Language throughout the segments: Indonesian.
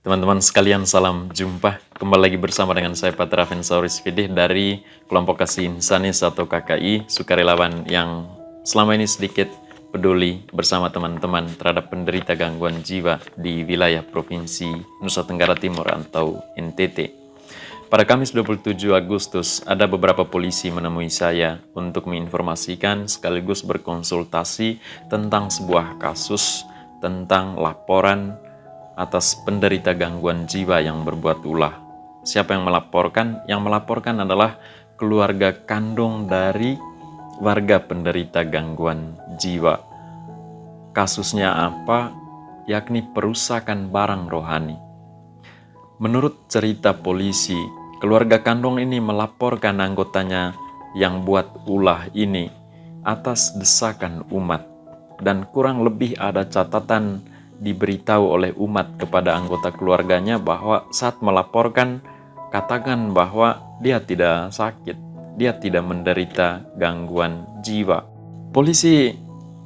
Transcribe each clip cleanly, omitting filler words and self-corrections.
Teman-teman sekalian, salam jumpa. Kembali lagi bersama dengan saya Patra Fensauris Fidih dari kelompok Kasih Insanis atau KKI, sukarelawan yang selama ini sedikit peduli bersama teman-teman terhadap penderita gangguan jiwa di wilayah Provinsi Nusa Tenggara Timur atau NTT. Pada Kamis 27 Agustus, ada beberapa polisi menemui saya untuk menginformasikan sekaligus berkonsultasi tentang sebuah kasus tentang laporan atas penderita gangguan jiwa yang berbuat ulah. Siapa yang melaporkan? Yang melaporkan adalah keluarga kandung dari warga penderita gangguan jiwa. Kasusnya apa? Yakni perusakan barang rohani. Menurut cerita polisi, keluarga kandung ini melaporkan anggotanya yang buat ulah ini atas desakan umat, dan kurang lebih ada catatan diberitahu oleh umat kepada anggota keluarganya bahwa saat melaporkan, katakan bahwa dia tidak sakit, dia tidak menderita gangguan jiwa. Polisi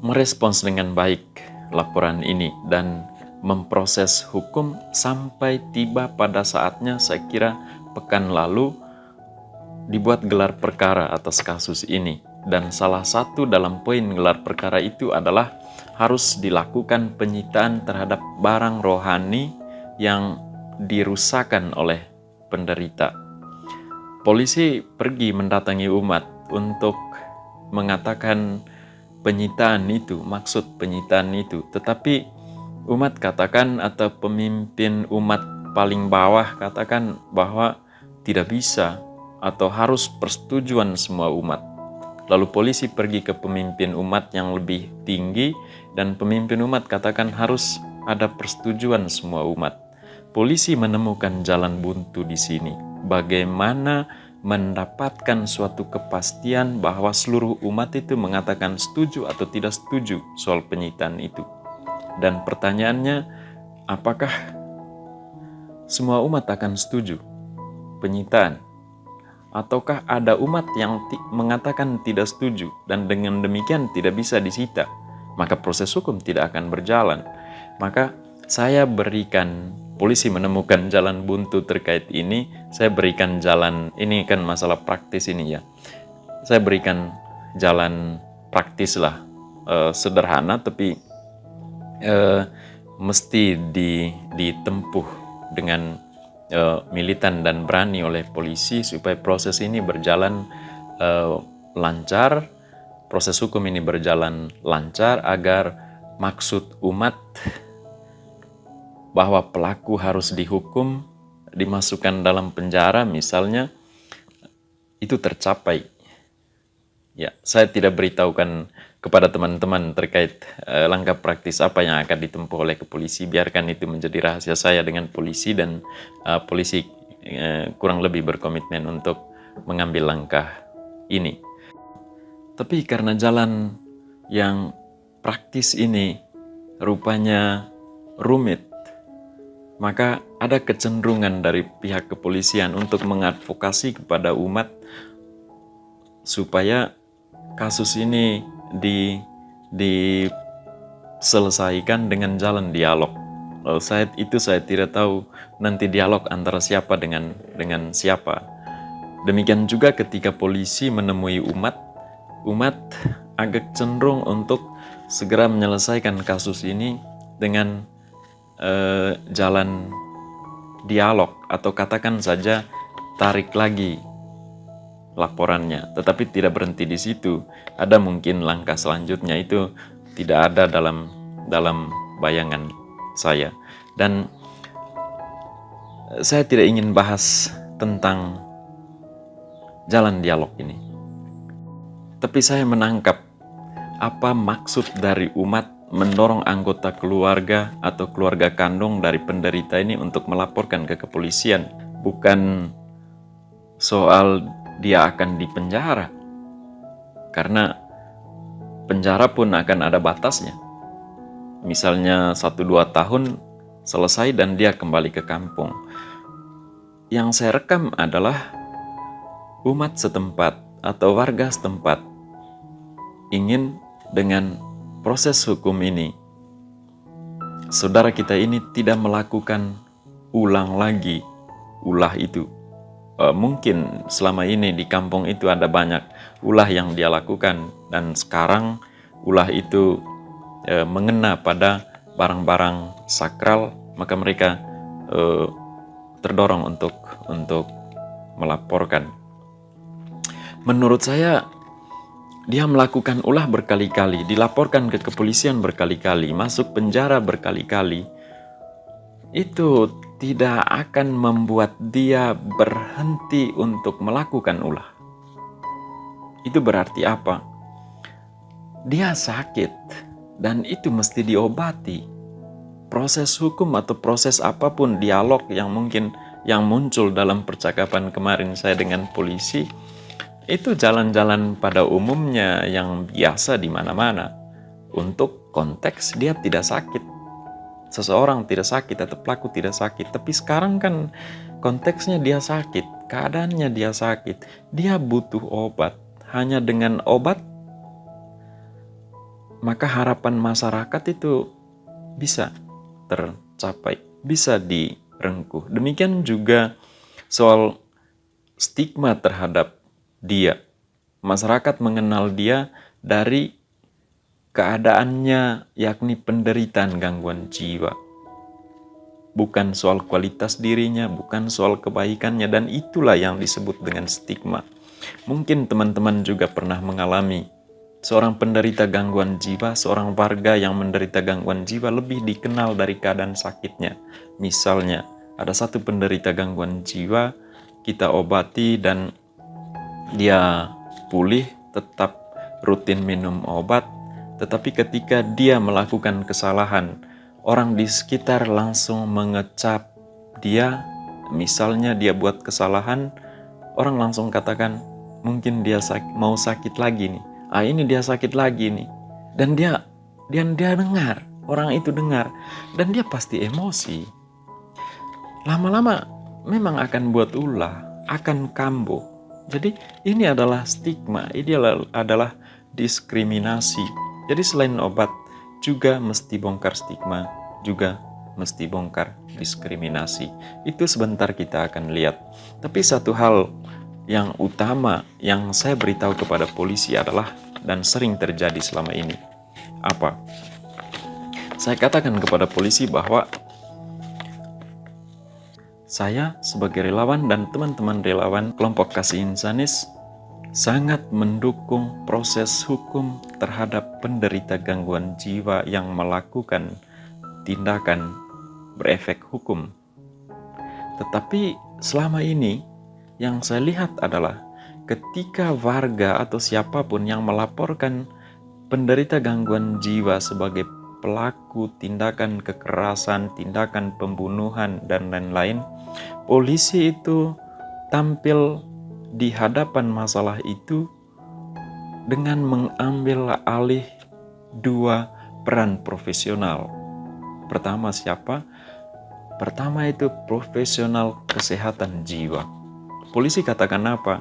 merespons dengan baik laporan ini dan memproses hukum sampai tiba pada saatnya. Saya kira pekan lalu dibuat gelar perkara atas kasus ini, dan salah satu dalam poin gelar perkara itu adalah harus dilakukan penyitaan terhadap barang rohani yang dirusakkan oleh penderita. Polisi pergi mendatangi umat untuk mengatakan penyitaan itu, maksud penyitaan itu. Tetapi umat katakan, atau pemimpin umat paling bawah katakan bahwa tidak bisa atau harus persetujuan semua umat. Lalu polisi pergi ke pemimpin umat yang lebih tinggi, dan pemimpin umat katakan harus ada persetujuan semua umat. Polisi menemukan jalan buntu di sini. Bagaimana mendapatkan suatu kepastian bahwa seluruh umat itu mengatakan setuju atau tidak setuju soal penyitaan itu. Dan pertanyaannya, apakah semua umat akan setuju penyitaan? Ataukah ada umat yang mengatakan tidak setuju dan dengan demikian tidak bisa disita? Maka proses hukum tidak akan berjalan. Maka saya berikan, polisi menemukan jalan buntu terkait ini, saya berikan jalan, ini kan masalah praktis ini ya. Saya berikan jalan praktis lah, sederhana tapi mesti ditempuh dengan militan dan berani oleh polisi supaya proses ini berjalan lancar, proses hukum ini berjalan lancar agar maksud umat bahwa pelaku harus dihukum, dimasukkan dalam penjara misalnya, itu tercapai. Ya, saya tidak beritahukan kepada teman-teman terkait langkah praktis apa yang akan ditempuh oleh kepolisi. Biarkan itu menjadi rahasia saya dengan polisi, dan polisi kurang lebih berkomitmen untuk mengambil langkah ini. Tapi karena jalan yang praktis ini rupanya rumit, maka ada kecenderungan dari pihak kepolisian untuk mengadvokasi kepada umat supaya kasus ini diselesaikan dengan jalan dialog. Lalu saya tidak tahu nanti dialog antara siapa dengan siapa. Demikian juga ketika polisi menemui umat agak cenderung untuk segera menyelesaikan kasus ini dengan jalan dialog, atau katakan saja tarik lagi laporannya. Tetapi tidak berhenti di situ. Ada mungkin langkah selanjutnya, itu tidak ada dalam bayangan saya. Dan saya tidak ingin bahas tentang jalan dialog ini. Tapi saya menangkap apa maksud dari umat mendorong anggota keluarga atau keluarga kandung dari penderita ini untuk melaporkan ke kepolisian. Bukan soal dia akan dipenjara, karena penjara pun akan ada batasnya. Misalnya 1-2 tahun selesai dan dia kembali ke kampung. Yang saya rekam adalah umat setempat atau warga setempat ingin dengan proses hukum ini saudara kita ini tidak melakukan ulang lagi ulah itu. Mungkin selama ini di kampung itu ada banyak ulah yang dia lakukan, dan sekarang ulah itu mengena pada barang-barang sakral, maka mereka terdorong untuk melaporkan. Menurut saya, dia melakukan ulah berkali-kali, dilaporkan ke kepolisian berkali-kali, masuk penjara berkali-kali. Itu tidak akan membuat dia berhenti untuk melakukan ulah. Itu berarti apa? Dia sakit dan itu mesti diobati. Proses hukum atau proses apapun, dialog yang mungkin yang muncul dalam percakapan kemarin saya dengan polisi, itu jalan-jalan pada umumnya yang biasa di mana-mana. Untuk konteks dia tidak sakit. Seseorang tidak sakit atau pelaku tidak sakit, tapi sekarang kan konteksnya dia sakit, keadaannya dia sakit, dia butuh obat. Hanya dengan obat, maka harapan masyarakat itu bisa tercapai, bisa direngkuh. Demikian juga soal stigma terhadap dia. Masyarakat mengenal dia dari keadaannya, yakni penderitaan gangguan jiwa. Bukan soal kualitas dirinya, bukan soal kebaikannya, dan itulah yang disebut dengan stigma. Mungkin teman-teman juga pernah mengalami seorang penderita gangguan jiwa, seorang warga yang menderita gangguan jiwa lebih dikenal dari keadaan sakitnya. Misalnya, ada satu penderita gangguan jiwa, kita obati dan dia pulih, tetap rutin minum obat, tetapi ketika dia melakukan kesalahan, orang di sekitar langsung mengecap dia. Misalnya dia buat kesalahan, orang langsung katakan, mungkin dia mau sakit lagi nih. Ini dia sakit lagi nih. Dan dia dengar, orang itu dengar, dan dia pasti emosi. Lama-lama memang akan buat ulah, akan kambuh. Jadi ini adalah stigma, ini adalah diskriminasi. Jadi selain obat, juga mesti bongkar stigma, juga mesti bongkar diskriminasi. Itu sebentar kita akan lihat. Tapi satu hal yang utama yang saya beritahu kepada polisi adalah, dan sering terjadi selama ini, apa? Saya katakan kepada polisi bahwa saya sebagai relawan dan teman-teman relawan kelompok Kasih Insanis sangat mendukung proses hukum terhadap penderita gangguan jiwa yang melakukan tindakan berefek hukum. Tetapi selama ini yang saya lihat adalah ketika warga atau siapapun yang melaporkan penderita gangguan jiwa sebagai pelaku tindakan kekerasan, tindakan pembunuhan, dan lain-lain, polisi itu tampil di hadapan masalah itu dengan mengambil alih dua peran profesional. Pertama siapa? Pertama itu profesional kesehatan jiwa. Polisi katakan apa?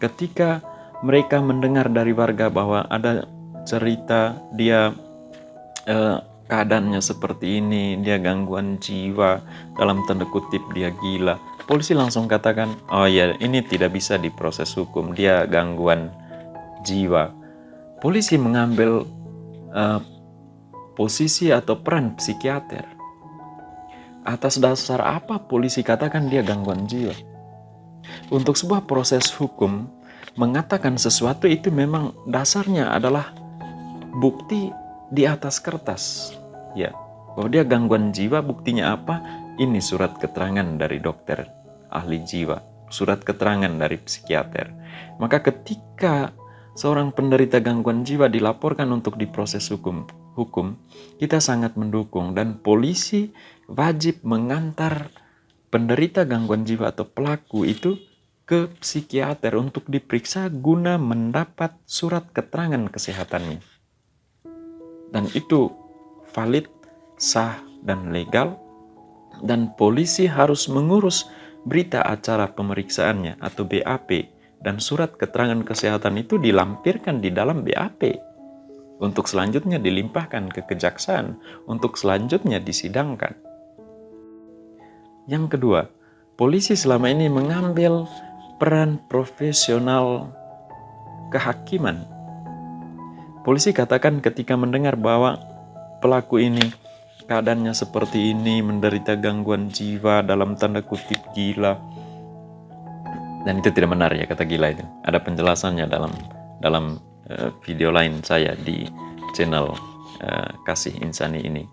Ketika mereka mendengar dari warga bahwa ada cerita dia keadaannya seperti ini, dia gangguan jiwa, dalam tanda kutip dia gila, polisi langsung katakan, oh ya, ini tidak bisa diproses hukum, dia gangguan jiwa. Polisi mengambil posisi atau peran psikiater. Atas dasar apa polisi katakan dia gangguan jiwa? Untuk sebuah proses hukum, mengatakan sesuatu itu memang dasarnya adalah bukti di atas kertas. Ya, bahwa dia gangguan jiwa, buktinya apa? Ini surat keterangan dari dokter ahli jiwa, surat keterangan dari psikiater. Maka ketika seorang penderita gangguan jiwa dilaporkan untuk diproses hukum, kita sangat mendukung, dan polisi wajib mengantar penderita gangguan jiwa atau pelaku itu ke psikiater untuk diperiksa guna mendapat surat keterangan kesehatannya. Dan itu valid, sah, dan legal, dan polisi harus mengurus berita acara pemeriksaannya atau BAP, dan surat keterangan kesehatan itu dilampirkan di dalam BAP untuk selanjutnya dilimpahkan ke kejaksaan, untuk selanjutnya disidangkan. Yang kedua, polisi selama ini mengambil peran profesional kehakiman. Polisi katakan ketika mendengar bahwa pelaku ini keadaannya seperti ini, menderita gangguan jiwa, dalam tanda kutip gila. Dan itu tidak benar ya, kata gila itu. Ada penjelasannya dalam video lain saya di channel Kasih Insani ini.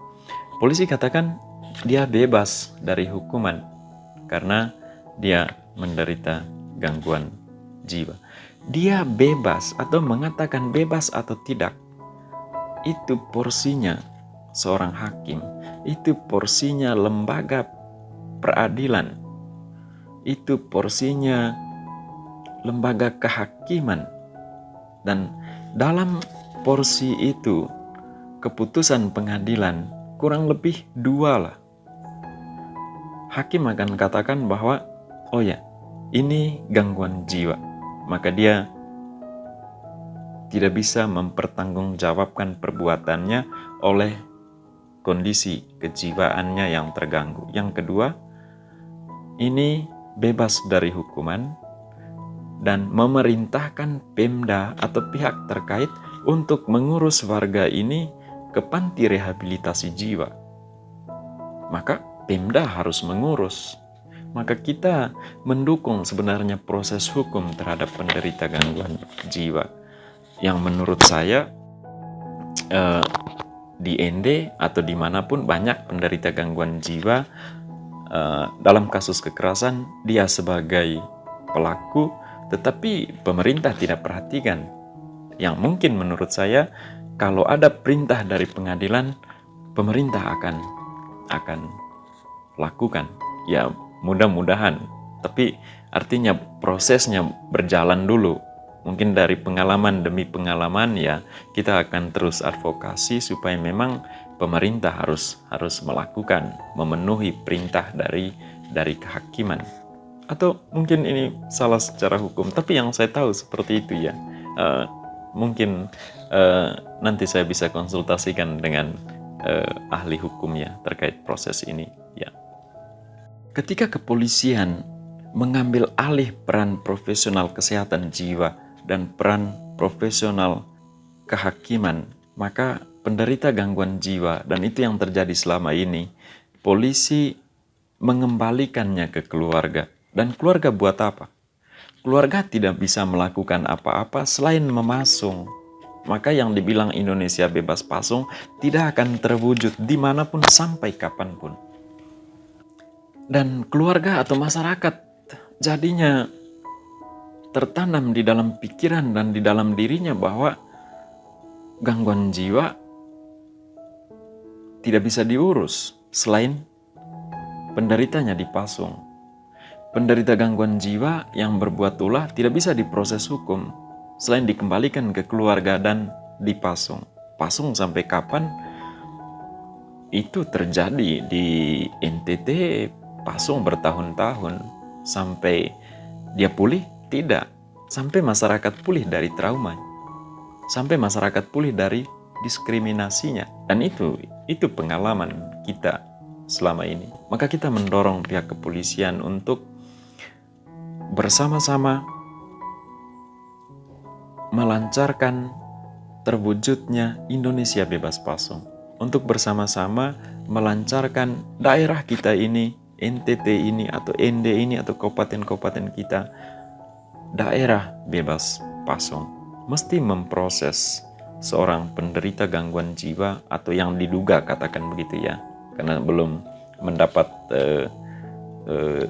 Polisi katakan dia bebas dari hukuman karena dia menderita gangguan jiwa. Dia bebas atau mengatakan bebas atau tidak, itu porsinya seorang hakim, itu porsinya lembaga peradilan, itu porsinya lembaga kehakiman. Dan dalam porsi itu, keputusan pengadilan kurang lebih dua lah. Hakim akan katakan bahwa, oh ya, ini gangguan jiwa, maka dia tidak bisa mempertanggungjawabkan perbuatannya oleh kondisi kejiwaannya yang terganggu. Yang kedua, ini bebas dari hukuman dan memerintahkan Pemda atau pihak terkait untuk mengurus warga ini ke panti rehabilitasi jiwa. Maka Pemda harus mengurus. Maka kita mendukung sebenarnya proses hukum terhadap penderita gangguan jiwa. Yang menurut saya di ND atau dimanapun banyak penderita gangguan jiwa. Dalam kasus kekerasan dia sebagai pelaku, tetapi pemerintah tidak perhatikan. Yang mungkin menurut saya, kalau ada perintah dari pengadilan, pemerintah akan lakukan. Ya mudah-mudahan. Tapi artinya prosesnya berjalan dulu. Mungkin dari pengalaman demi pengalaman ya kita akan terus advokasi supaya memang pemerintah harus melakukan, memenuhi perintah dari kehakiman. Atau mungkin ini salah secara hukum, tapi yang saya tahu seperti itu ya. Mungkin nanti saya bisa konsultasikan dengan ahli hukumnya terkait proses ini ya. Ketika kepolisian mengambil alih peran profesional kesehatan jiwa dan peran profesional kehakiman, maka penderita gangguan jiwa, dan itu yang terjadi selama ini, polisi mengembalikannya ke keluarga. Dan keluarga buat apa? Keluarga tidak bisa melakukan apa-apa selain memasung. Maka yang dibilang Indonesia bebas pasung tidak akan terwujud dimanapun sampai kapanpun. Dan keluarga atau masyarakat jadinya tertanam di dalam pikiran dan di dalam dirinya bahwa gangguan jiwa tidak bisa diurus selain penderitanya dipasung. Penderita gangguan jiwa yang berbuat ulah tidak bisa diproses hukum selain dikembalikan ke keluarga dan dipasung. Pasung sampai kapan? Itu terjadi di NTT, pasung bertahun-tahun sampai dia pulih. Tidak, sampai masyarakat pulih dari trauma, sampai masyarakat pulih dari diskriminasinya. Dan itu pengalaman kita selama ini. Maka kita mendorong pihak kepolisian untuk bersama-sama melancarkan terwujudnya Indonesia bebas pasung. Untuk bersama-sama melancarkan daerah kita ini, NTT ini atau ND ini atau kabupaten-kabupaten kita, daerah bebas pasung, mesti memproses seorang penderita gangguan jiwa atau yang diduga, katakan begitu ya, karena belum mendapat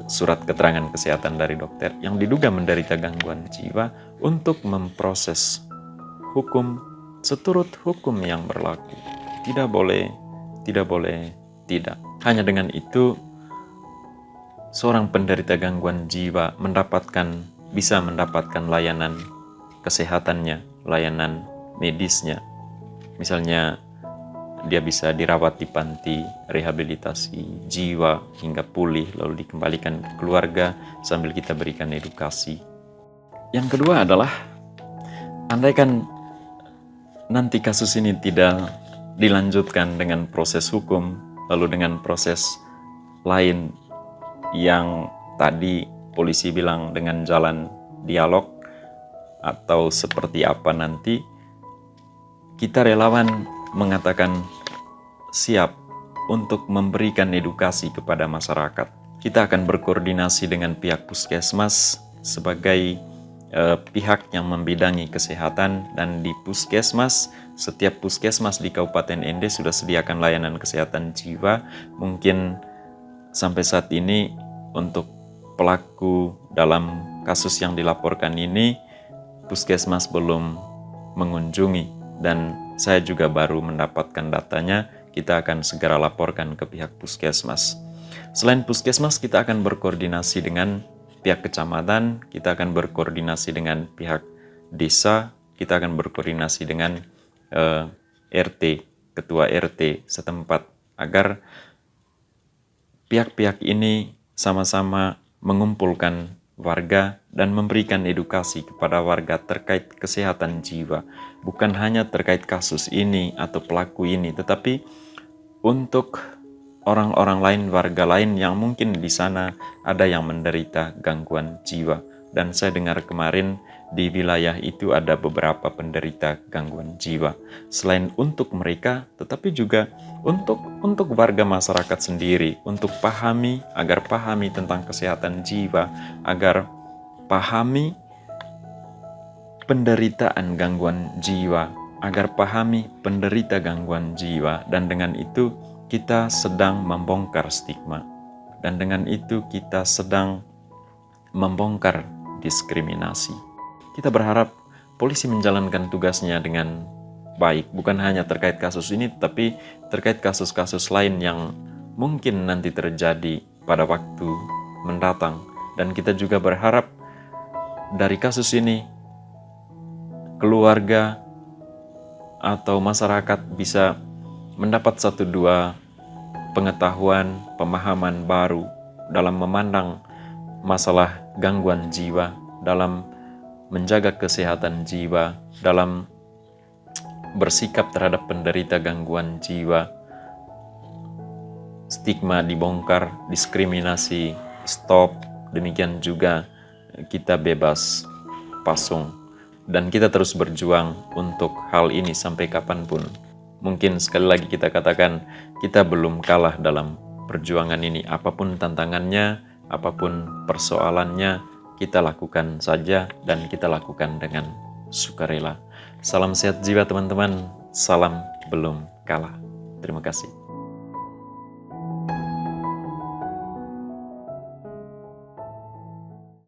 surat keterangan kesehatan dari dokter, yang diduga menderita gangguan jiwa, untuk memproses hukum seturut hukum yang berlaku. Tidak boleh tidak. Hanya dengan itu seorang penderita gangguan jiwa bisa mendapatkan layanan kesehatannya, layanan medisnya. Misalnya dia bisa dirawat di panti rehabilitasi jiwa hingga pulih, lalu dikembalikan ke keluarga sambil kita berikan edukasi. Yang kedua adalah, andaikan nanti kasus ini tidak dilanjutkan dengan proses hukum, lalu dengan proses lain yang tadi polisi bilang dengan jalan dialog atau seperti apa nanti, kita relawan mengatakan siap untuk memberikan edukasi kepada masyarakat. Kita akan berkoordinasi dengan pihak puskesmas sebagai pihak yang membidangi kesehatan, dan di puskesmas, setiap puskesmas di Kabupaten Ende sudah sediakan layanan kesehatan jiwa. Mungkin sampai saat ini untuk pelaku dalam kasus yang dilaporkan ini, puskesmas belum mengunjungi, dan saya juga baru mendapatkan datanya. Kita akan segera laporkan ke pihak puskesmas. Selain puskesmas, kita akan berkoordinasi dengan pihak kecamatan, kita akan berkoordinasi dengan pihak desa, kita akan berkoordinasi dengan RT, ketua RT setempat, agar pihak-pihak ini sama-sama mengumpulkan warga dan memberikan edukasi kepada warga terkait kesehatan jiwa. Bukan hanya terkait kasus ini atau pelaku ini, tetapi untuk orang-orang lain, warga lain yang mungkin di sana ada yang menderita gangguan jiwa. Dan saya dengar kemarin di wilayah itu ada beberapa penderita gangguan jiwa. Selain untuk mereka, tetapi juga untuk warga masyarakat sendiri, untuk agar pahami tentang kesehatan jiwa, agar pahami penderitaan gangguan jiwa, agar pahami penderita gangguan jiwa, dan dengan itu kita sedang membongkar stigma, dan dengan itu kita sedang membongkar diskriminasi. Kita berharap polisi menjalankan tugasnya dengan baik, bukan hanya terkait kasus ini, tapi terkait kasus-kasus lain yang mungkin nanti terjadi pada waktu mendatang. Dan kita juga berharap dari kasus ini keluarga atau masyarakat bisa mendapat 1-2 pengetahuan, pemahaman baru dalam memandang masalah gangguan jiwa, dalam menjaga kesehatan jiwa, dalam bersikap terhadap penderita gangguan jiwa. Stigma dibongkar, diskriminasi stop, demikian juga kita bebas pasung. Dan kita terus berjuang untuk hal ini sampai kapanpun. Mungkin sekali lagi kita katakan, kita belum kalah dalam perjuangan ini. Apapun tantangannya, apapun persoalannya, kita lakukan saja, dan kita lakukan dengan sukarela. Salam sehat jiwa teman-teman, salam belum kalah. Terima kasih.